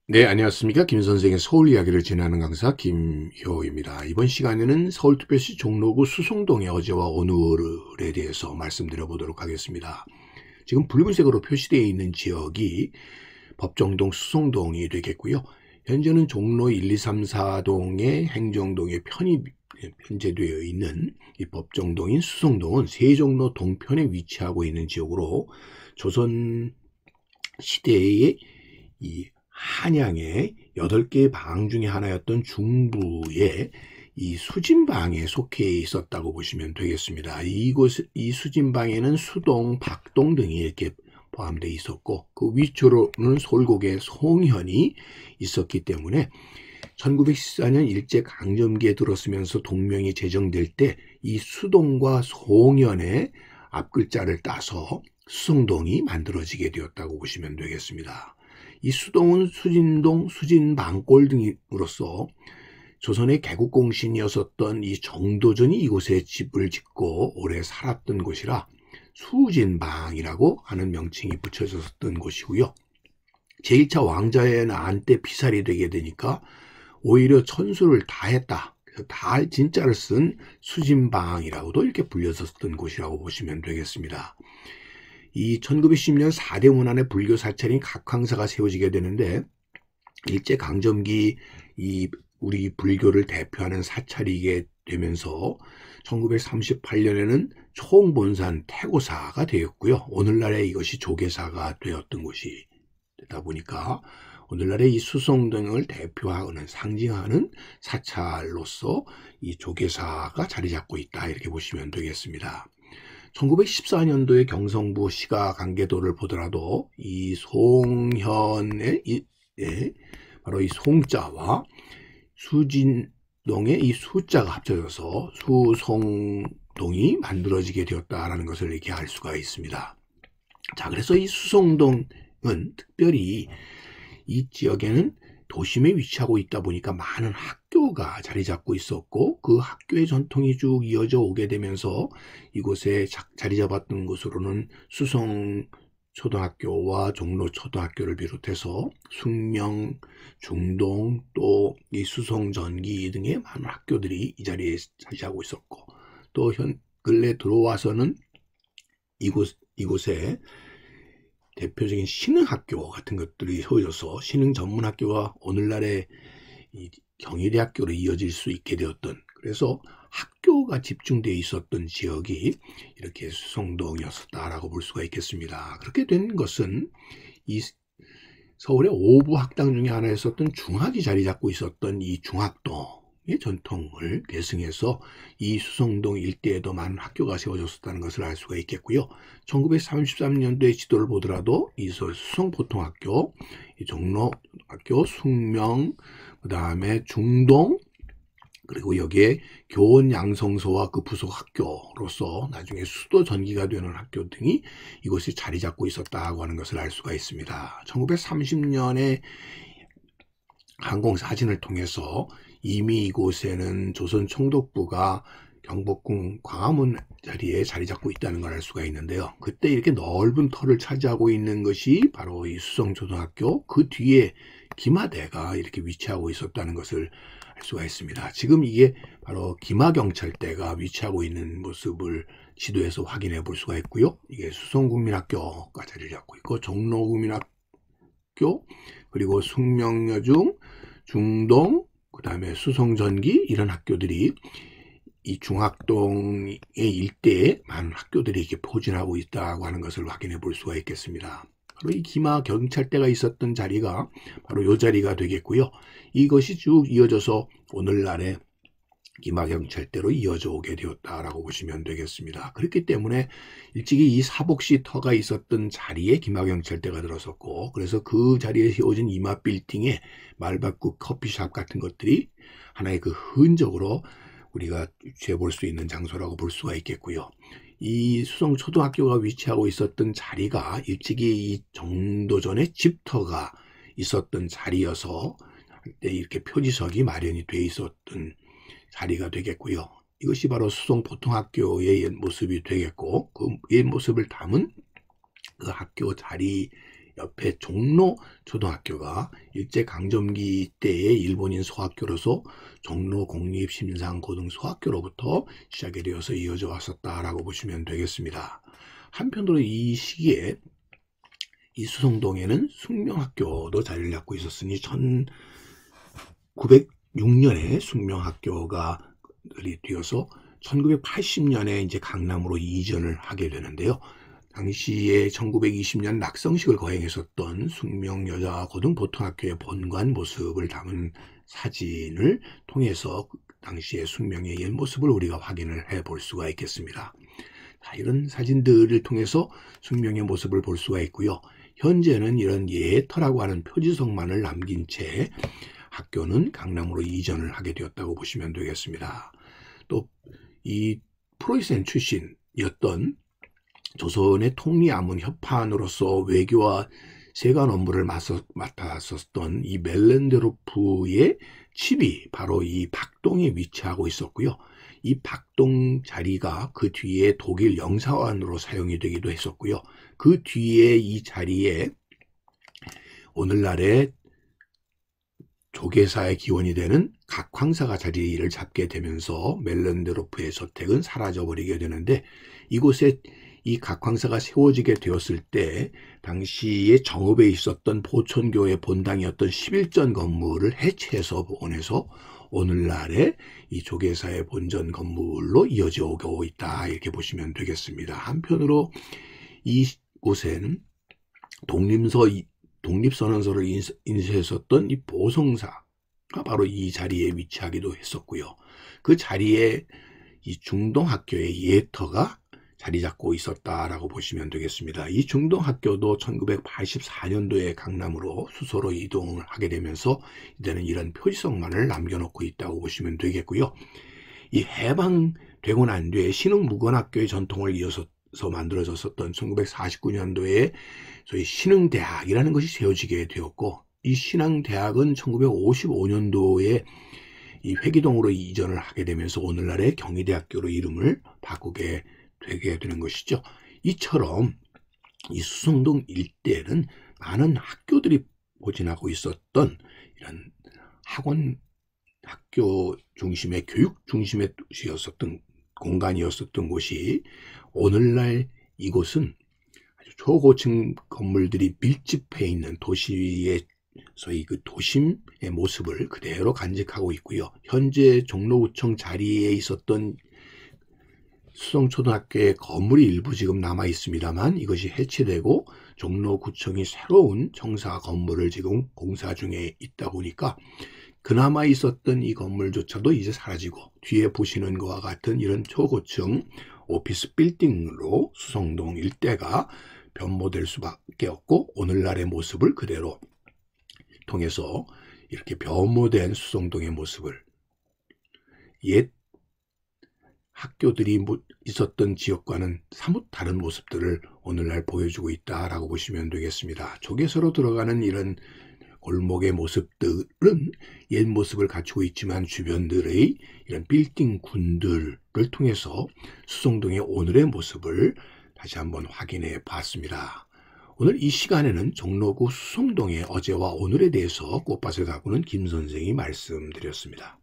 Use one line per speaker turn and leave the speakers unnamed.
네, 안녕하십니까. 김 선생의 서울 이야기를 진행하는 강사 김효입니다. 이번 시간에는 서울특별시 종로구 수성동의 어제와 오늘에 대해서 말씀드려 보도록 하겠습니다. 지금 붉은색으로 표시되어 있는 지역이 법정동 수성동이 되겠고요. 현재는 종로 1, 2, 3, 4동의 행정동에 편제되어 있는 이 법정동인 수성동은 세종로 동편에 위치하고 있는 지역으로 조선 시대의 이 한양의 8개의 방 중에 하나였던 중부의 이 수진방에 속해 있었다고 보시면 되겠습니다. 이 수진방에는 수동, 박동 등이 이렇게 포함되어 있었고, 그 위쪽으로는 솔곡의 송현이 있었기 때문에 1914년 일제강점기에 들어서면서 동명이 제정될 때 이 수동과 송현의 앞글자를 따서 수성동이 만들어지게 되었다고 보시면 되겠습니다. 이 수동은 수진동, 수진방골 등으로서 조선의 개국공신이었던 이 정도전이 이곳에 집을 짓고 오래 살았던 곳이라 수진방이라고 하는 명칭이 붙여졌던 곳이고요. 제1차 왕자의 난 때 피살이 되게 되니까 오히려 천수를 다했다. 다할 진짜를 쓴 수진방이라고도 이렇게 불렸었던 곳이라고 보시면 되겠습니다. 이 1910년 4대 문안의 불교 사찰인 각황사가 세워지게 되는데 일제강점기 우리 불교를 대표하는 사찰이게 되면서 1938년에는 총본산 태고사가 되었고요. 오늘날에 이것이 조계사가 되었던 곳이 되다 보니까 오늘날의 이 수성동을 대표하는 상징하는 사찰로서 이 조계사가 자리 잡고 있다 이렇게 보시면 되겠습니다. 1914년도에 경성부 시가관계도를 보더라도 이 송현의 바로 이 송자와 수진동의 이 수자가 합쳐져서 수성동이 만들어지게 되었다라는 것을 이렇게 알 수가 있습니다. 자, 그래서 이 수성동은 특별히 이 지역에는 도심에 위치하고 있다 보니까 많은 학교가 자리 잡고 있었고 그 학교의 전통이 쭉 이어져 오게 되면서 이곳에 자리 잡았던 곳으로는 수성 초등학교와 종로 초등학교를 비롯해서 숙명, 중동, 또 이 수성 전기 등의 많은 학교들이 이 자리에 자리하고 있었고 또 근래 들어와서는 이곳에 대표적인 신흥학교 같은 것들이 세워져서 신흥 전문학교가 오늘날의 이 경희대학교로 이어질 수 있게 되었던, 그래서 학교가 집중되어 있었던 지역이 이렇게 수성동이었다라고 볼 수가 있겠습니다. 그렇게 된 것은 이 서울의 5부 학당 중에 하나였었던 중학이 자리 잡고 있었던 이 중학동의 전통을 계승해서 이 수성동 일대에도 많은 학교가 세워졌었다는 것을 알 수가 있겠고요. 1933년도의 지도를 보더라도 이 수성보통학교, 이 종로학교, 숙명, 그 다음에 중동, 그리고 여기에 교원양성소와 그 부속 학교로서 나중에 수도 전기가 되는 학교 등이 이곳에 자리 잡고 있었다고 하는 것을 알 수가 있습니다. 1930년에 항공사진을 통해서 이미 이곳에는 조선 총독부가 경복궁 광화문 자리에 자리 잡고 있다는 걸 알 수가 있는데요. 그때 이렇게 넓은 터를 차지하고 있는 것이 바로 이 수성초등학교, 그 뒤에 기마대가 이렇게 위치하고 있었다는 것을 알 수가 있습니다. 지금 이게 바로 기마경찰대가 위치하고 있는 모습을 지도에서 확인해 볼 수가 있고요. 이게 수성국민학교가 자리를 잡고 있고 종로국민학교, 그리고 숙명여중, 중동, 그 다음에 수성전기, 이런 학교들이 이 중학동의 일대에 많은 학교들이 이렇게 포진하고 있다고 하는 것을 확인해 볼 수가 있겠습니다. 바로 이 기마 경찰대가 있었던 자리가 바로 이 자리가 되겠고요. 이것이 쭉 이어져서 오늘날의 기마 경찰대로 이어져 오게 되었다라고 보시면 되겠습니다. 그렇기 때문에 일찍이 이 사복시 터가 있었던 자리에 기마 경찰대가 들어섰고, 그래서 그 자리에 세워진 이마 빌딩에 말박국 커피숍 같은 것들이 하나의 그 흔적으로 우리가 취해볼 수 있는 장소라고 볼 수가 있겠고요. 이 수성초등학교가 위치하고 있었던 자리가 일찍이 이 정도전에 집터가 있었던 자리여서 한때 이렇게 표지석이 마련이 돼 있었던 자리가 되겠고요. 이것이 바로 수성보통학교의 옛 모습이 되겠고, 그 옛 모습을 담은 그 학교 자리에 옆에 종로 초등학교가 일제강점기 때의 일본인 소학교로서 종로 공립심상고등소학교로부터 시작이 되어서 이어져 왔었다라고 보시면 되겠습니다. 한편으로 이 시기에 이 수성동에는 숙명학교도 자리를 잡고 있었으니 1906년에 숙명학교가 되어서 1980년에 이제 강남으로 이전을 하게 되는데요. 당시에 1920년 낙성식을 거행했었던 숙명여자고등보통학교의 본관 모습을 담은 사진을 통해서 당시의 숙명의 옛 모습을 우리가 확인을 해 볼 수가 있겠습니다. 자, 이런 사진들을 통해서 숙명의 모습을 볼 수가 있고요. 현재는 이런 예터라고 하는 표지석만을 남긴 채 학교는 강남으로 이전을 하게 되었다고 보시면 되겠습니다. 또 이 프로이센 출신이었던 조선의 통리아문 협판으로서 외교와 세관 업무를 맡았었던 이 멜렌데로프의 집이 바로 이 박동에 위치하고 있었고요. 이 박동 자리가 그 뒤에 독일 영사관으로 사용이 되기도 했었고요. 그 뒤에 이 자리에 오늘날의 조계사의 기원이 되는 각황사가 자리를 잡게 되면서 멜렌데로프의 저택은 사라져버리게 되는데, 이곳에 이 각황사가 세워지게 되었을 때 당시에 정읍에 있었던 보천교의 본당이었던 11전 건물을 해체해서 복원해서 오늘날의 이 조계사의 본전 건물로 이어져 오고 있다, 이렇게 보시면 되겠습니다. 한편으로 이곳에는 독립선언서를 인쇄했었던 이 보성사가 바로 이 자리에 위치하기도 했었고요. 그 자리에 이 중동학교의 예터가 자리 잡고 있었다라고 보시면 되겠습니다. 이 중동학교도 1984년도에 강남으로 수소로 이동을 하게 되면서 이제는 이런 표지석만을 남겨놓고 있다고 보시면 되겠고요. 이 해방되고 난 뒤에 신흥무관학교의 전통을 이어서 만들어졌었던 1949년도에 소위 신흥대학이라는 것이 세워지게 되었고, 이 신흥대학은 1955년도에 이 회기동으로 이전을 하게 되면서 오늘날의 경희대학교로 이름을 바꾸게 되게 되는 것이죠. 이처럼 이 수성동 일대는 많은 학교들이 보진하고 있었던 이런 학교 중심의 교육 중심의 도시였었던 공간이었었던 곳이, 오늘날 이곳은 아주 초고층 건물들이 밀집해 있는 도시의 소위 그 도심의 모습을 그대로 간직하고 있고요. 현재 종로구청 자리에 있었던 수성초등학교의 건물이 일부 지금 남아 있습니다만, 이것이 해체되고 종로구청이 새로운 청사 건물을 지금 공사 중에 있다 보니까 그나마 있었던 이 건물조차도 이제 사라지고, 뒤에 보시는 것과 같은 이런 초고층 오피스 빌딩으로 수성동 일대가 변모될 수밖에 없고, 오늘날의 모습을 그대로 통해서 이렇게 변모된 수성동의 모습을, 옛 학교들이 있었던 지역과는 사뭇 다른 모습들을 오늘날 보여주고 있다라고 보시면 되겠습니다. 조계사로 들어가는 이런 골목의 모습들은 옛 모습을 갖추고 있지만, 주변들의 이런 빌딩 군들을 통해서 수성동의 오늘의 모습을 다시 한번 확인해 봤습니다. 오늘 이 시간에는 종로구 수성동의 어제와 오늘에 대해서 꽃밭을 가꾸는 김 선생이 말씀드렸습니다.